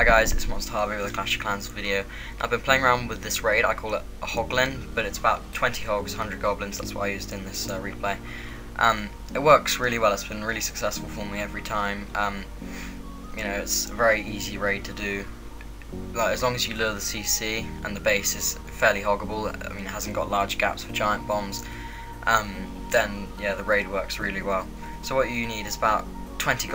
Hi guys, it's Monster Harvey with a Clash of Clans video. I've been playing around with this raid. I call it a Hoglin, but it's about 20 hogs, 100 goblins. That's what I used in this replay. It works really well. It's been really successful for me every time. You know, it's a very easy raid to do. Like, as long as you lure the CC and the base is fairly hoggable, I mean, it hasn't got large gaps for giant bombs, then yeah, the raid works really well. So what you need is about 20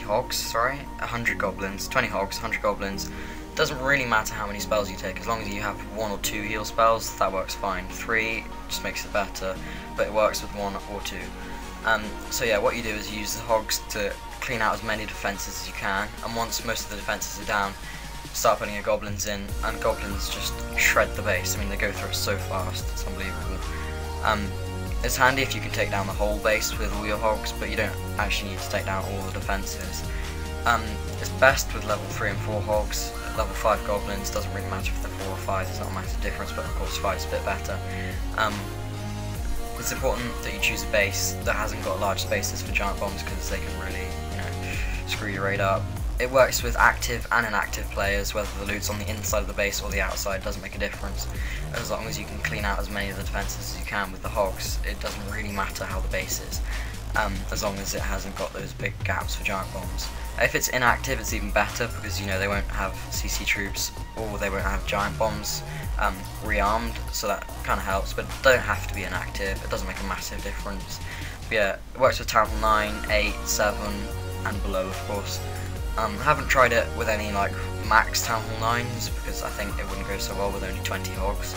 hogs, sorry, 100 goblins, 20 hogs, 100 goblins. Doesn't really matter how many spells you take, as long as you have 1 or 2 heal spells, that works fine. 3 just makes it better, but it works with 1 or 2. So yeah, what you do is you use the hogs to clean out as many defences as you can, and once most of the defences are down, start putting your goblins in, and goblins just shred the base. I mean, they go through it so fast, it's unbelievable. It's handy if you can take down the whole base with all your hogs, but you don't actually need to take down all the defences. It's best with level 3 and 4 hogs. Level 5 goblins doesn't really matter if they're 4 or 5, there's not a massive difference, but of course 5 is a bit better. It's important that you choose a base that hasn't got large spaces for giant bombs, because they can really, you know, screw your raid up. It works with active and inactive players, whether the loot's on the inside of the base or the outside, doesn't make a difference. As long as you can clean out as many of the defences as you can with the hogs, it doesn't really matter how the base is, as long as it hasn't got those big gaps for giant bombs. If it's inactive, it's even better, because you know they won't have CC troops or they won't have giant bombs rearmed, so that kind of helps, but don't have to be inactive. It doesn't make a massive difference. But yeah, it works with Town Hall 9, 8, 7 and below, of course. I haven't tried it with any like max Town Hall 9s, because I think it wouldn't go so well with only 20 hogs.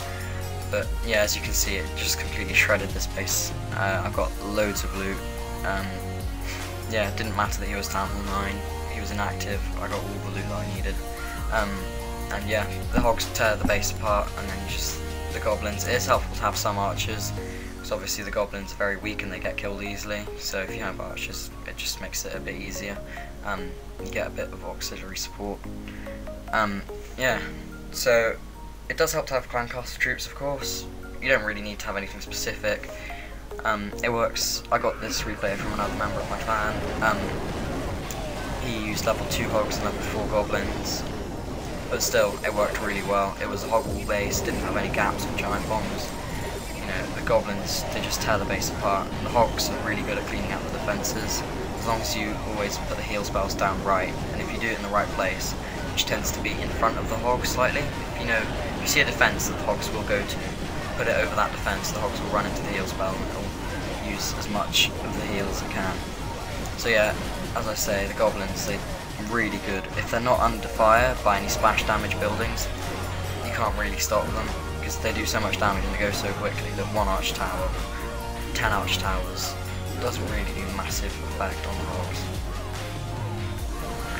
But yeah, as you can see, it just completely shredded this base. I've got loads of loot. Yeah, it didn't matter that he was Town Hall 9, he was inactive, I got all the loot that I needed. And yeah, the hogs tear the base apart, and then the goblins. It is helpful to have some archers, because obviously the goblins are very weak and they get killed easily, so if you have archers, it just makes it a bit easier. You get a bit of auxiliary support. Yeah, so it does help to have clan castle troops, of course. You don't really need to have anything specific. It works. I got this replay from another member of my clan. He used level 2 hogs and level 4 goblins, but still, it worked really well. It was a hog wall base, didn't have any gaps for giant bombs. You know, the goblins, they just tear the base apart. The hogs are really good at cleaning out the defences, as long as you always put the heal spells down right, and if you do it in the right place, which tends to be in front of the hogs slightly. If you see a defence that the hogs will go to, put it over that defence, the hogs will run into the heal spell and it'll use as much of the heal as it can. So yeah, as I say, the goblins, they're really good. If they're not under fire by any splash damage buildings, you can't really stop them, because they do so much damage and they go so quickly that 1 arch tower, 10 arch towers, doesn't really do massive effect on the hogs.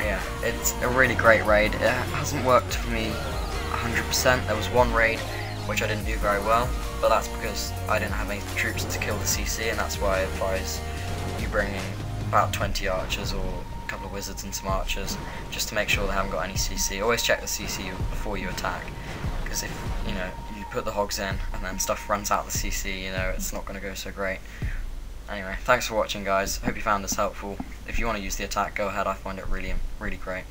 Yeah, it's a really great raid. It hasn't worked for me 100%. There was one raid which I didn't do very well, but that's because I didn't have any troops to kill the CC, and that's why I advise you bring in about 20 archers or a couple of wizards and some archers, just to make sure they haven't got any CC. Always check the CC before you attack, because if you put the hogs in and then stuff runs out the CC, it's not going to go so great. Anyway, thanks for watching guys, hope you found this helpful. If you want to use the attack, go ahead, I find it really great.